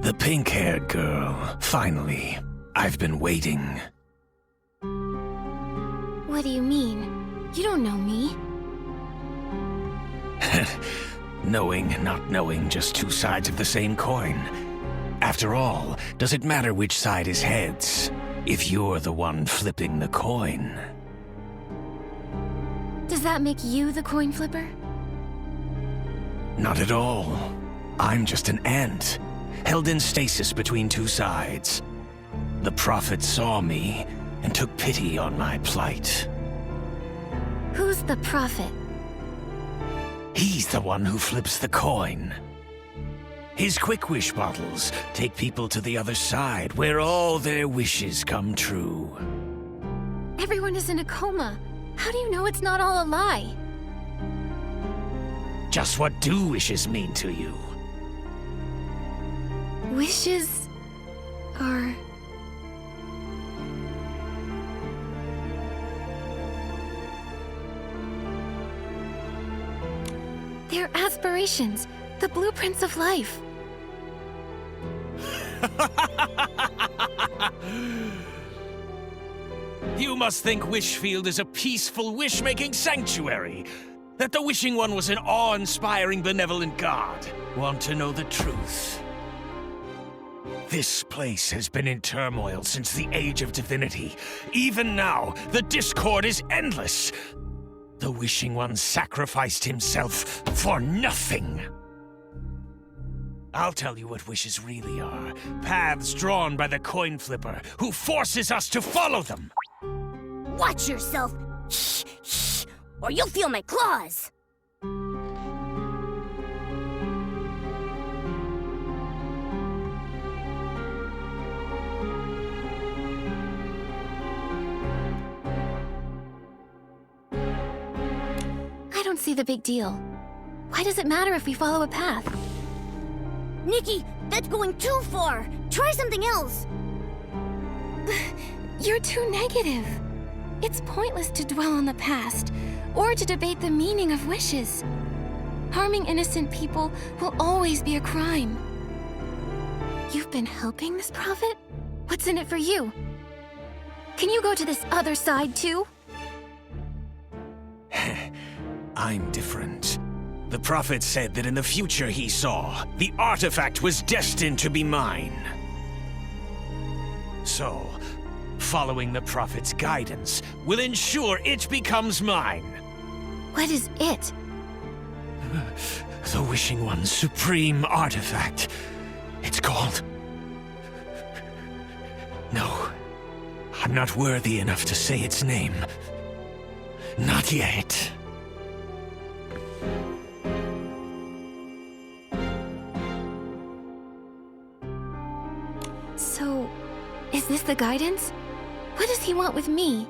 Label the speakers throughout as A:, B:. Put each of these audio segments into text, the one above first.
A: The pink-haired girl. Finally. I've been waiting.
B: What do you mean? You don't know me.
A: Knowing, not knowing, just two sides of the same coin. After all, does it matter which side is heads, if you're the one flipping the coin?
B: Does that make you the coin flipper?
A: Not at all. I'm just an ant, held in stasis between two sides. The prophet saw me and took pity on my plight.
B: Who's the prophet?
A: He's the one who flips the coin. His quick wish bottles take people to the other side, where all their wishes come true.
B: Everyone is in a coma. How do you know it's not all a lie?
A: Just what do wishes mean to you?
B: Wishes are... they're aspirations, the blueprints of life.
A: You must think Wishfield is a peaceful wish-making sanctuary. That the Wishing One was an awe-inspiring, benevolent god. Want to know the truth? This place has been in turmoil since the Age of Divinity. Even now, the discord is endless. The Wishing One sacrificed himself for nothing. I'll tell you what wishes really are. Paths drawn by the coin flipper, who forces us to follow them.
C: Watch yourself! Shh, shh, or you'll feel my claws!
B: I don't see the big deal. Why does it matter if we follow a path?
C: Nikki, that's going too far! Try something else!
B: You're too negative. It's pointless to dwell on the past, or to debate the meaning of wishes. Harming innocent people will always be a crime. You've been helping this prophet? What's in it for you? Can you go to this other side too?
A: I'm different. The prophet said that in the future he saw, the artifact was destined to be mine. So, following the prophet's guidance will ensure it becomes mine.
B: What is it?
A: The Wishing One's supreme artifact. It's called... No, I'm not worthy enough to say its name. Not yet.
B: So, is this the guidance? What does he want with me?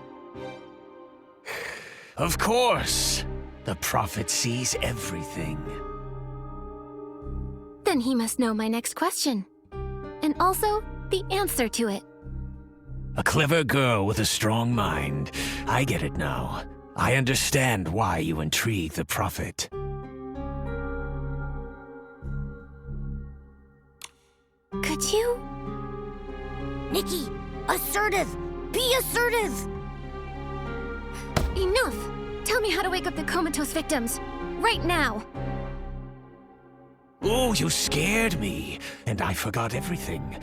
A: Of course. The prophet sees everything.
B: Then he must know my next question. And also, the answer to it.
A: A clever girl with a strong mind. I get it now. I understand why you intrigue the prophet.
B: Could you?
C: Nikki, assertive! Be assertive!
B: Enough! Tell me how to wake up the comatose victims. Right now!
A: Oh, you scared me, and I forgot everything.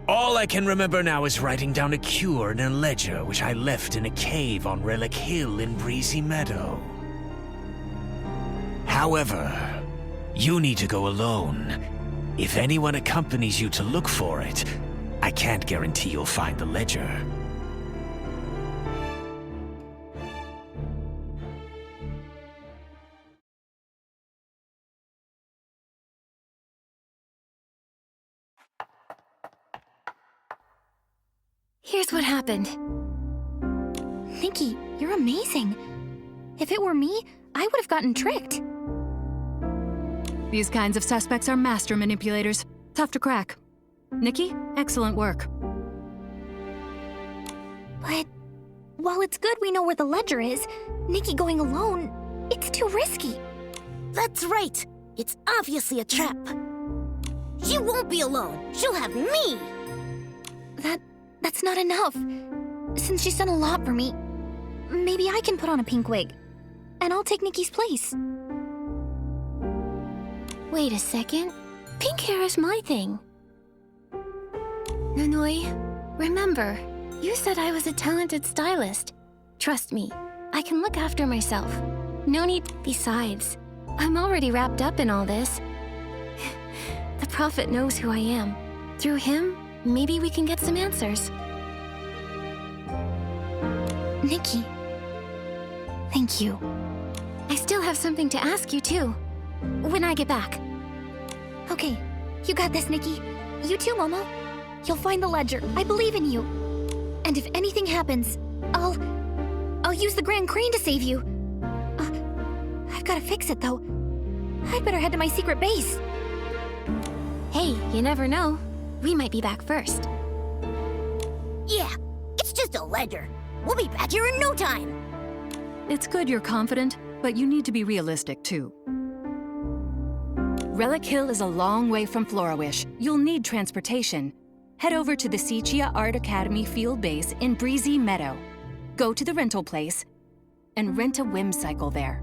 A: All I can remember now is writing down a cure in a ledger which I left in a cave on Relic Hill in Breezy Meadow. However, you need to go alone. If anyone accompanies you to look for it, I can't guarantee you'll find the ledger.
B: Here's what happened.
D: Nikki, you're amazing. If it were me, I would have gotten tricked.
E: These kinds of suspects are master manipulators. Tough to crack. Nikki, excellent work.
D: But while it's good we know where the ledger is, Nikki going alone, it's too risky.
C: That's right! It's obviously a trap. She won't be alone. She'll have me.
D: That's not enough. Since she's done a lot for me, maybe I can put on a pink wig. And I'll take Nikki's place.
B: Wait a second. Pink hair is my thing. Nonoi, remember, you said I was a talented stylist. Trust me, I can look after myself. No need. Besides, I'm already wrapped up in all this. The Prophet knows who I am. Through him, maybe we can get some answers.
D: Nikki. Thank you.
B: I still have something to ask you, too. When I get back.
D: Okay, you got this, Nikki. You too, Momo. You'll find the ledger. I believe in you. And if anything happens, I'll use the Grand Crane to save you. I've gotta fix it, though. I'd better head to my secret base.
B: Hey, you never know. We might be back first.
C: Yeah, it's just a ledger. We'll be back here in no time.
E: It's good you're confident, but you need to be realistic, too. Relic Hill is a long way from Florawish. You'll need transportation. Head over to the Sichia Art Academy field base in Breezy Meadow. Go to the rental place and rent a whimcycle there.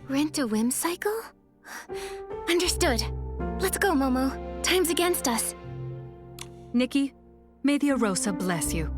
B: Rent a whimcycle? Understood. Let's go, Momo. Time's against us.
E: Nikki, may the Arosa bless you.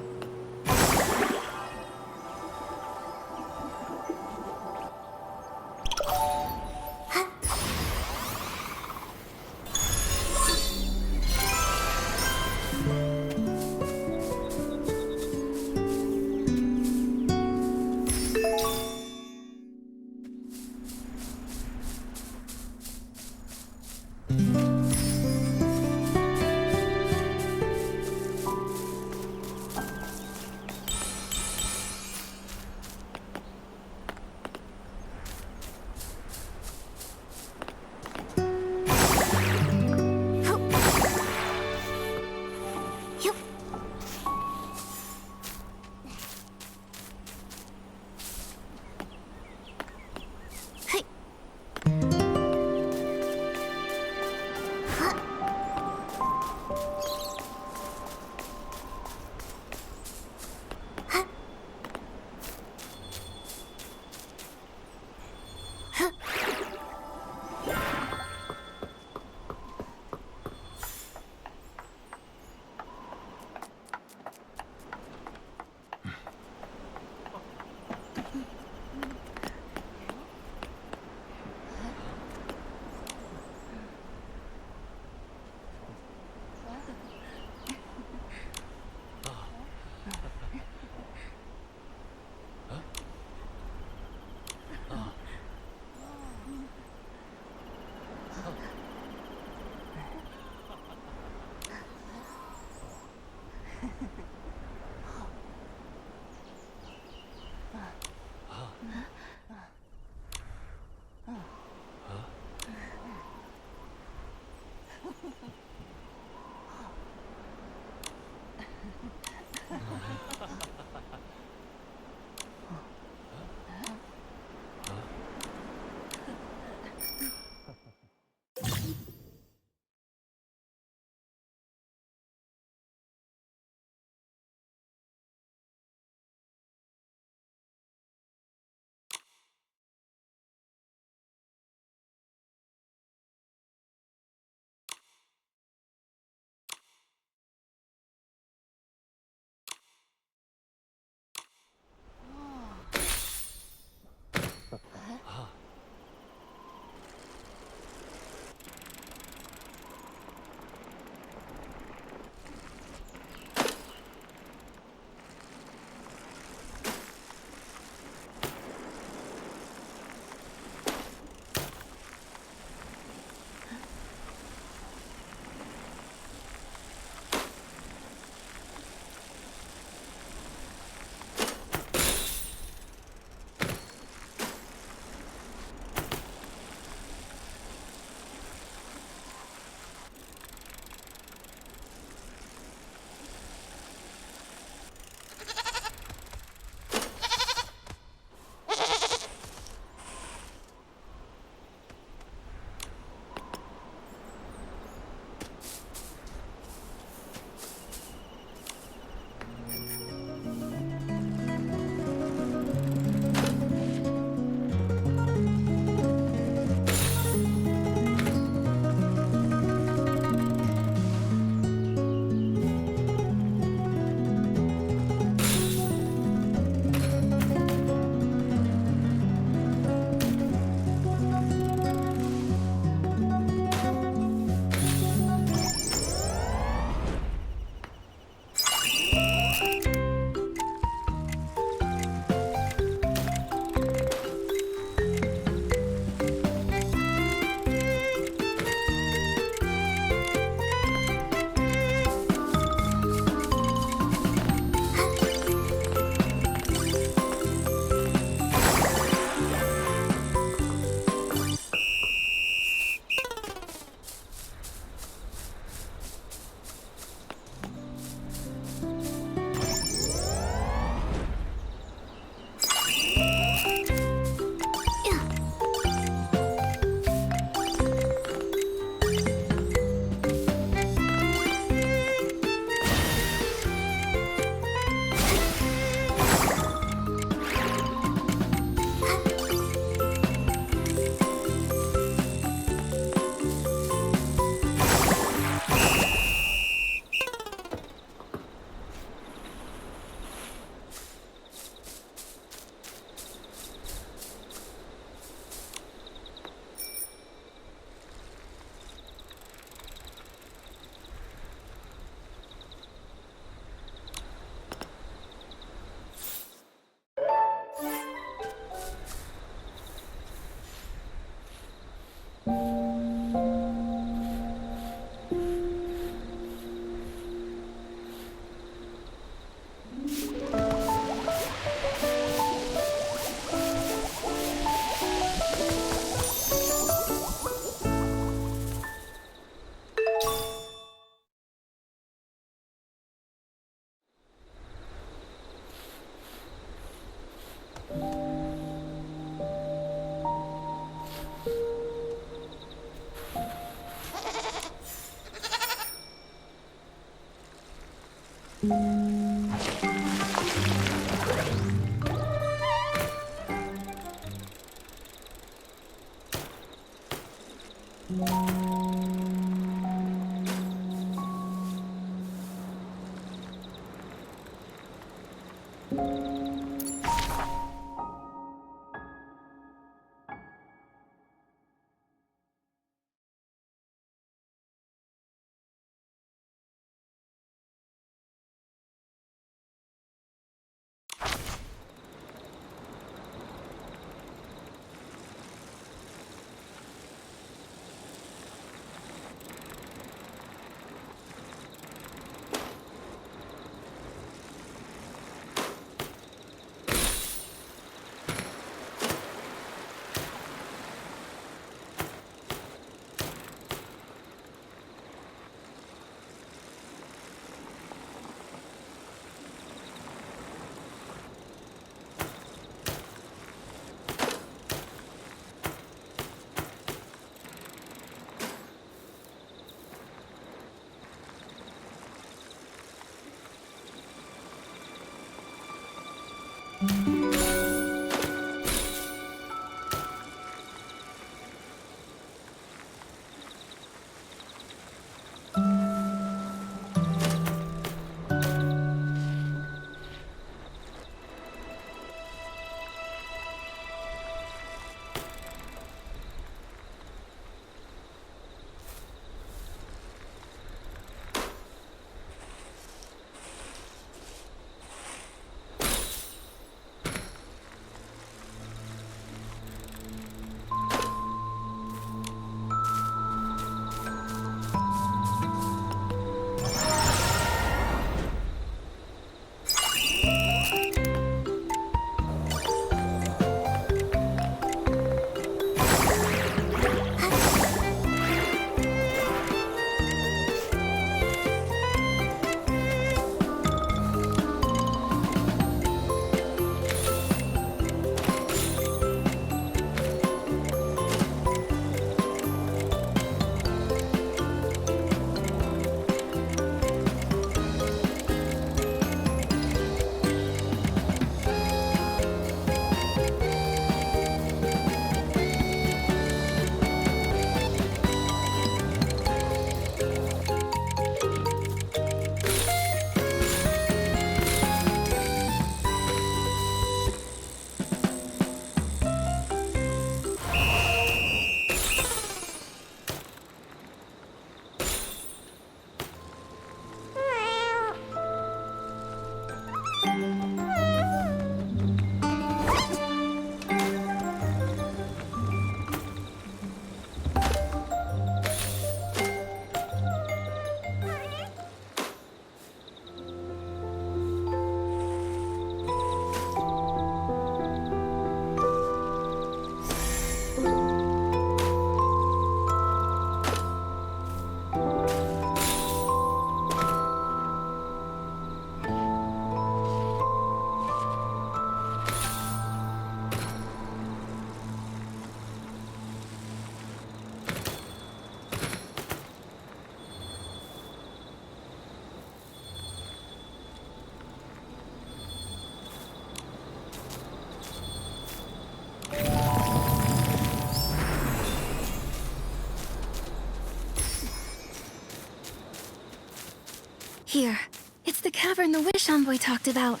B: Here. It's the cavern the Wish Envoy talked about.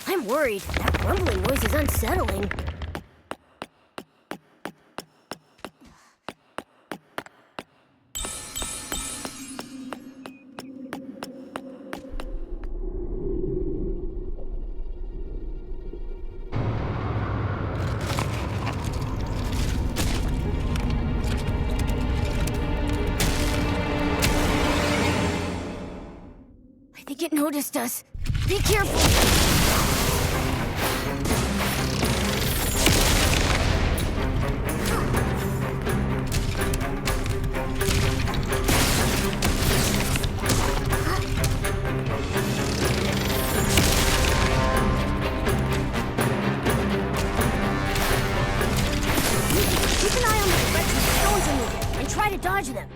C: I'm worried. That rumbling noise is unsettling. I think it noticed us. Be careful! Keep an eye on the threats the stones are moving, and try to dodge them.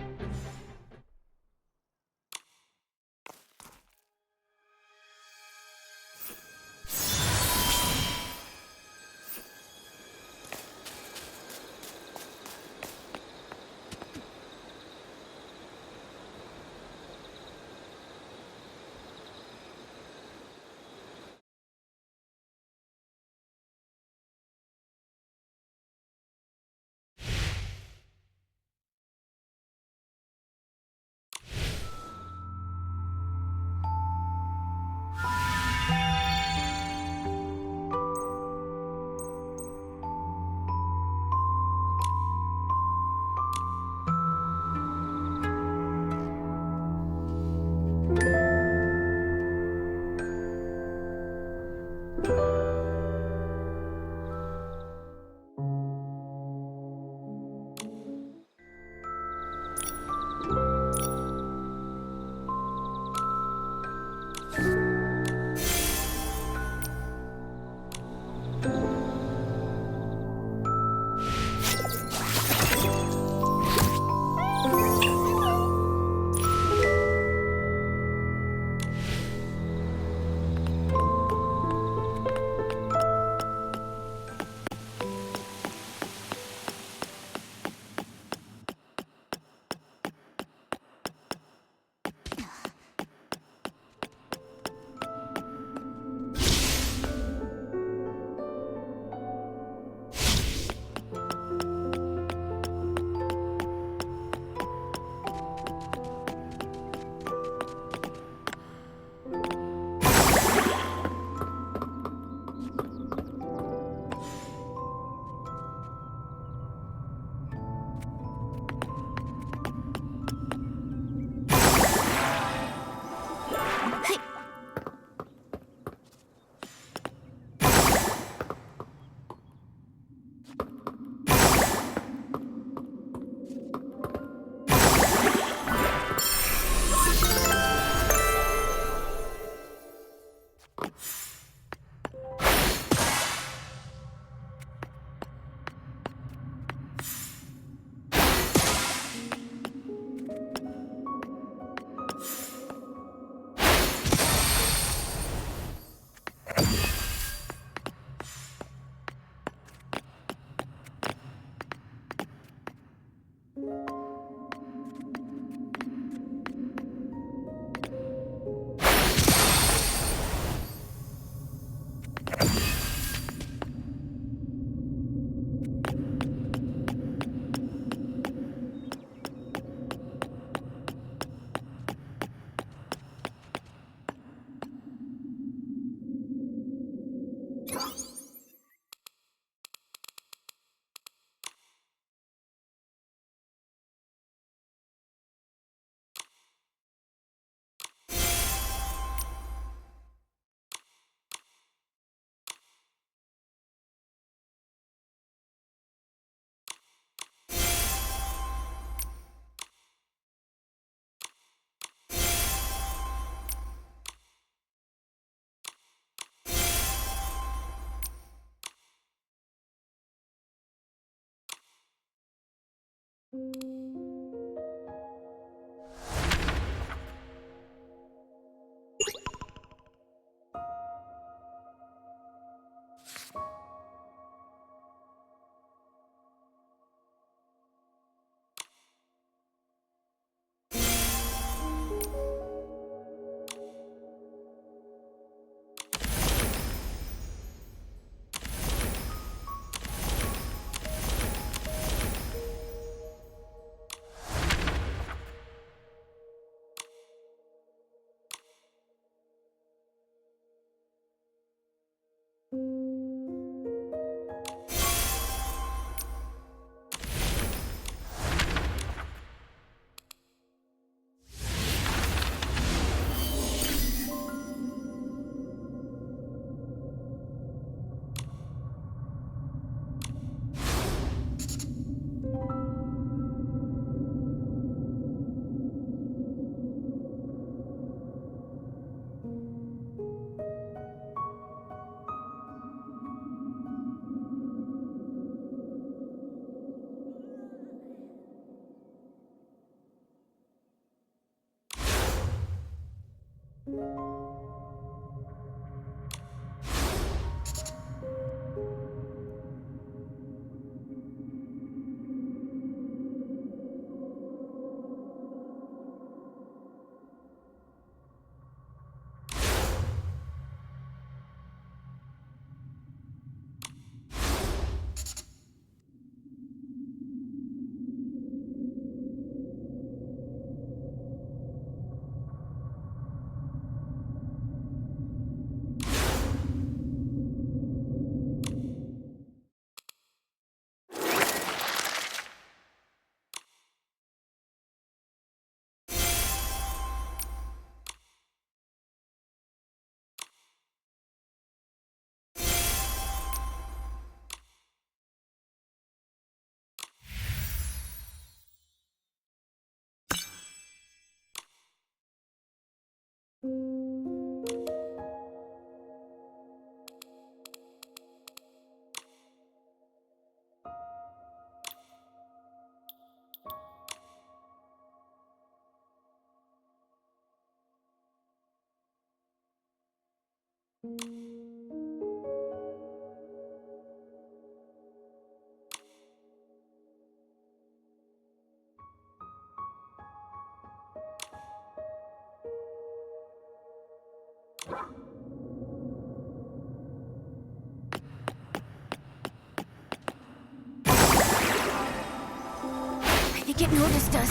C: I think it noticed us.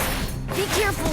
C: Be careful!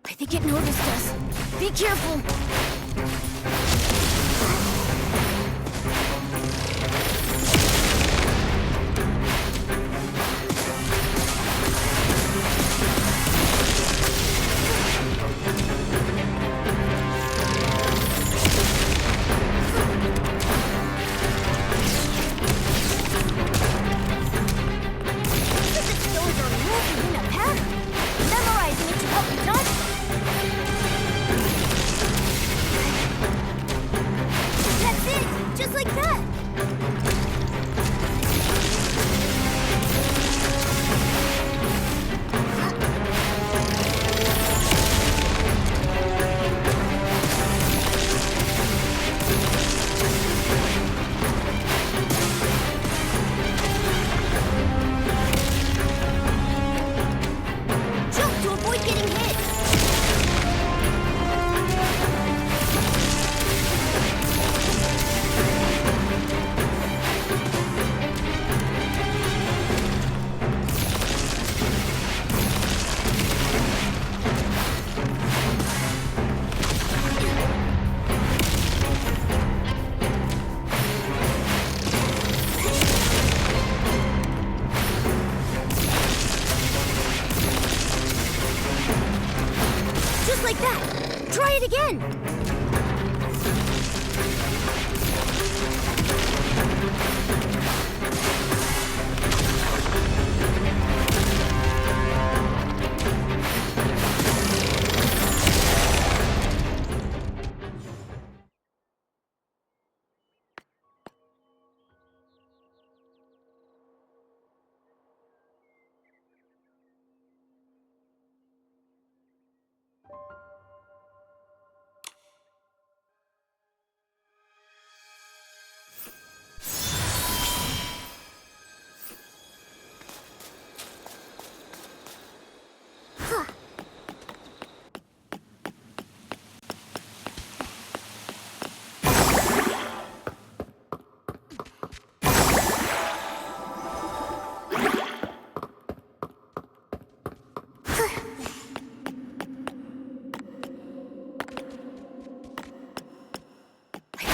C: I think it noticed us. Be careful! again!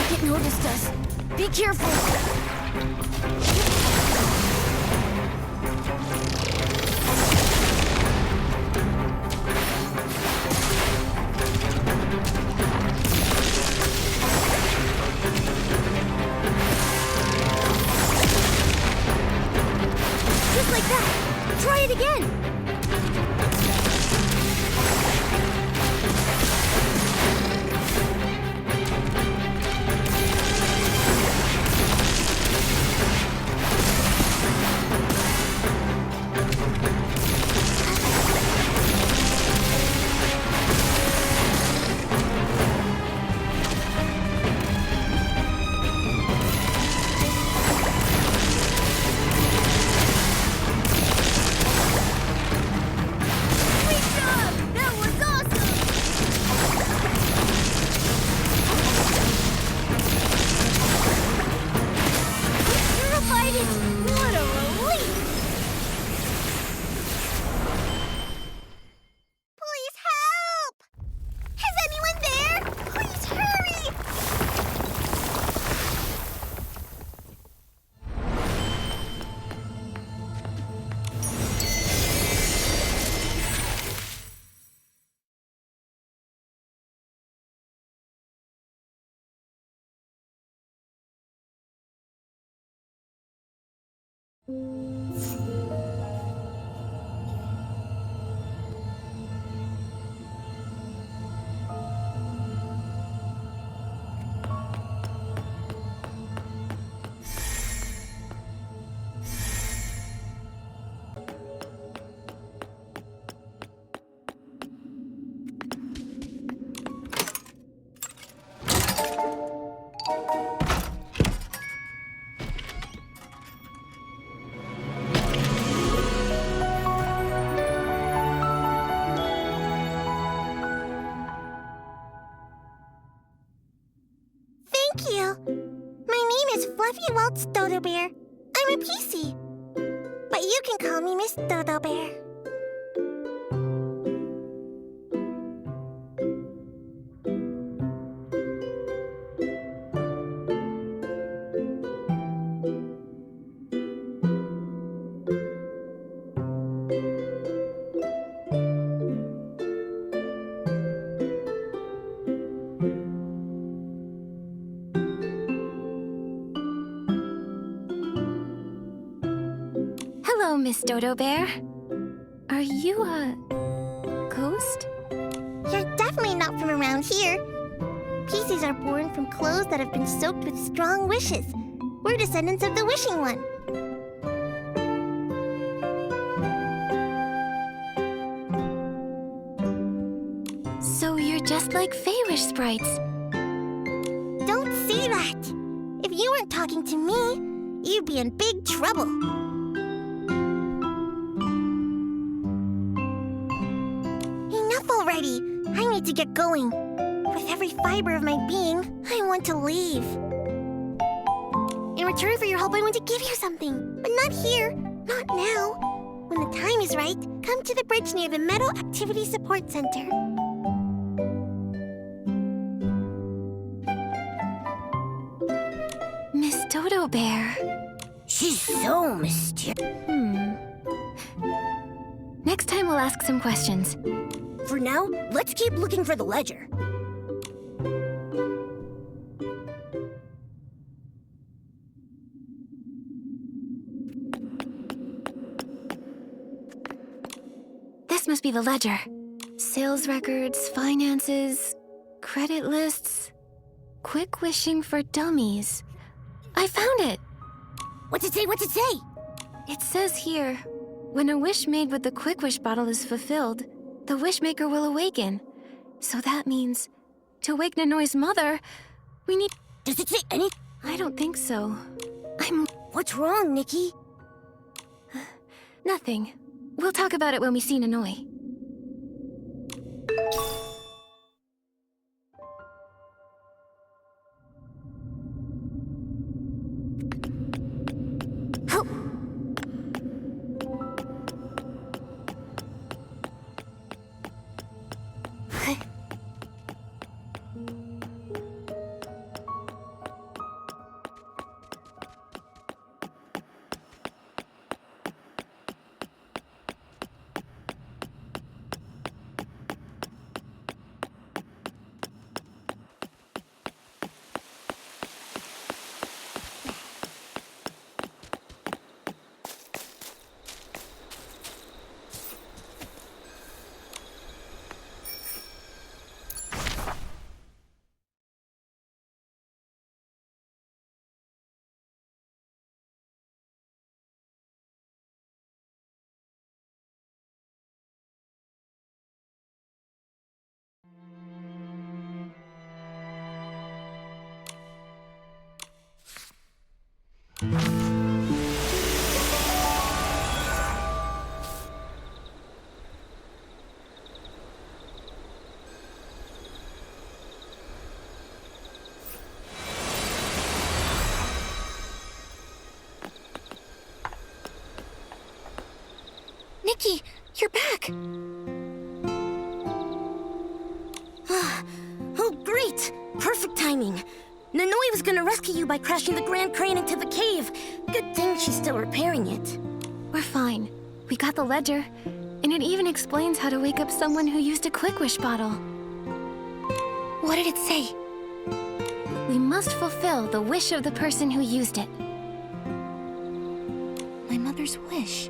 C: It noticed us. Be careful! Just like that! Try it again! Thank you. My name is Fluffy Waltz Dodo Bear. I'm a PC. But you can call me Miss Dodo Bear.
B: Hello, Miss Dodo Bear. Are you a ghost?
C: You're definitely not from around here. PCs are born from clothes that have been soaked with strong wishes. We're descendants of the Wishing One.
B: So you're just like Fey-wish sprites.
C: Don't say that. If you weren't talking to me, you'd be in big trouble. Enough already. I need to get going. With every fiber of my being, I want to leave. In return for your help, I want to give you something. But not here. Not now. When the time is right, come to the bridge near the Meadow Activity Support Center.
B: Miss Dodo Bear.
C: She's so mysterious.
B: Next time we'll ask some questions.
C: For now, let's keep looking for the ledger.
B: be the ledger. Sales records, finances, credit lists. Quick wishing for dummies. I found it!
C: What's it say? What's it say?
B: It says here, when a wish made with the Quick Wish bottle is fulfilled, the wishmaker will awaken. So that means, to wake Nanoi's mother, we need...
C: Does it say any?
B: I don't think so.
C: What's wrong, Nikki?
B: Nothing. We'll talk about it when we see Nanoi.
D: Nikki, you're back!
C: Oh, great! Perfect timing. Nanoi was gonna rescue you by crashing the Grand Crane into the cave. Good thing she's still repairing it.
B: We're fine. We got the ledger, and it even explains how to wake up someone who used a Quick Wish bottle.
D: What did it say?
B: We must fulfill the wish of the person who used it.
D: My mother's wish.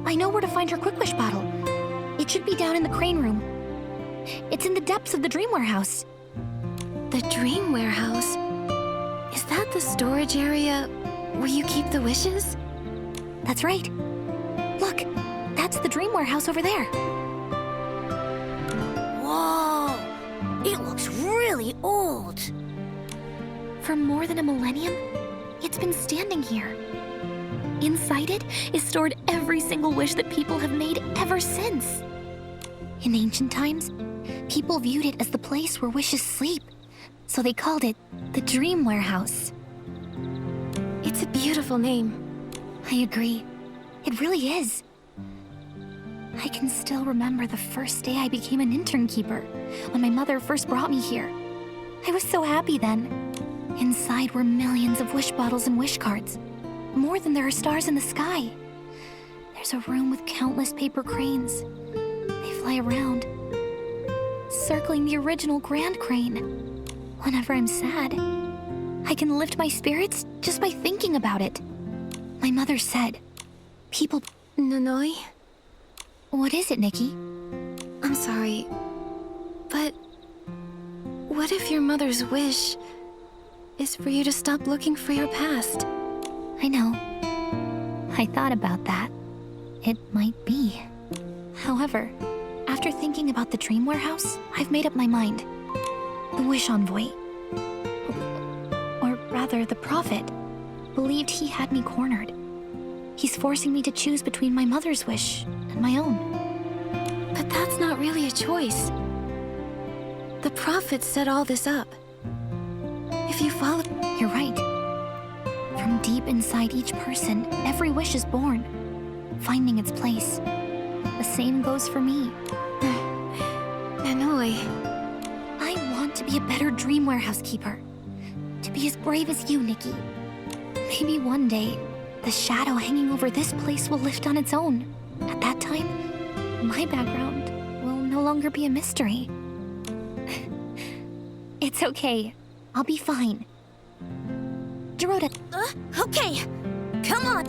D: I know where to find her Quick Wish bottle. It should be down in the crane room. It's in the depths of the Dream Warehouse.
B: The Dream Warehouse? Is that the storage area where you keep the wishes?
D: That's right. Look, that's the Dream Warehouse over there.
C: Whoa! It looks really old.
D: For more than a millennium, it's been standing here. Inside it is stored every single wish that people have made ever since. In ancient times, people viewed it as the place where wishes sleep, so they called it the Dream Warehouse.
B: It's a beautiful name.
D: I agree. It really is. I can still remember the first day I became an intern keeper, when my mother first brought me here. I was so happy then. Inside were millions of wish bottles and wish cards. More than there are stars in the sky. There's a room with countless paper cranes. They fly around, circling the original Grand Crane. Whenever I'm sad, I can lift my spirits just by thinking about it. My mother said, people...
B: Nanoi?
D: What is it, Nikki?
B: I'm sorry, but what if your mother's wish is for you to stop looking for your past?
D: I know. I thought about that. It might be. However, after thinking about the Dream Warehouse, I've made up my mind. The Wish Envoy, or rather the Prophet, believed he had me cornered. He's forcing me to choose between my mother's wish and my own.
B: But that's not really a choice. The Prophet set all this up. If you follow...
D: You're right. From deep inside each person, every wish is born, finding its place. The same goes for me.
B: Nanoi.
D: I want to be a better Dream Warehouse keeper. To be as brave as you, Nikki. Maybe one day, the shadow hanging over this place will lift on its own. At that time, my background will no longer be a mystery. It's okay. I'll be fine. Dorota...
C: Okay, come on.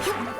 C: Yup.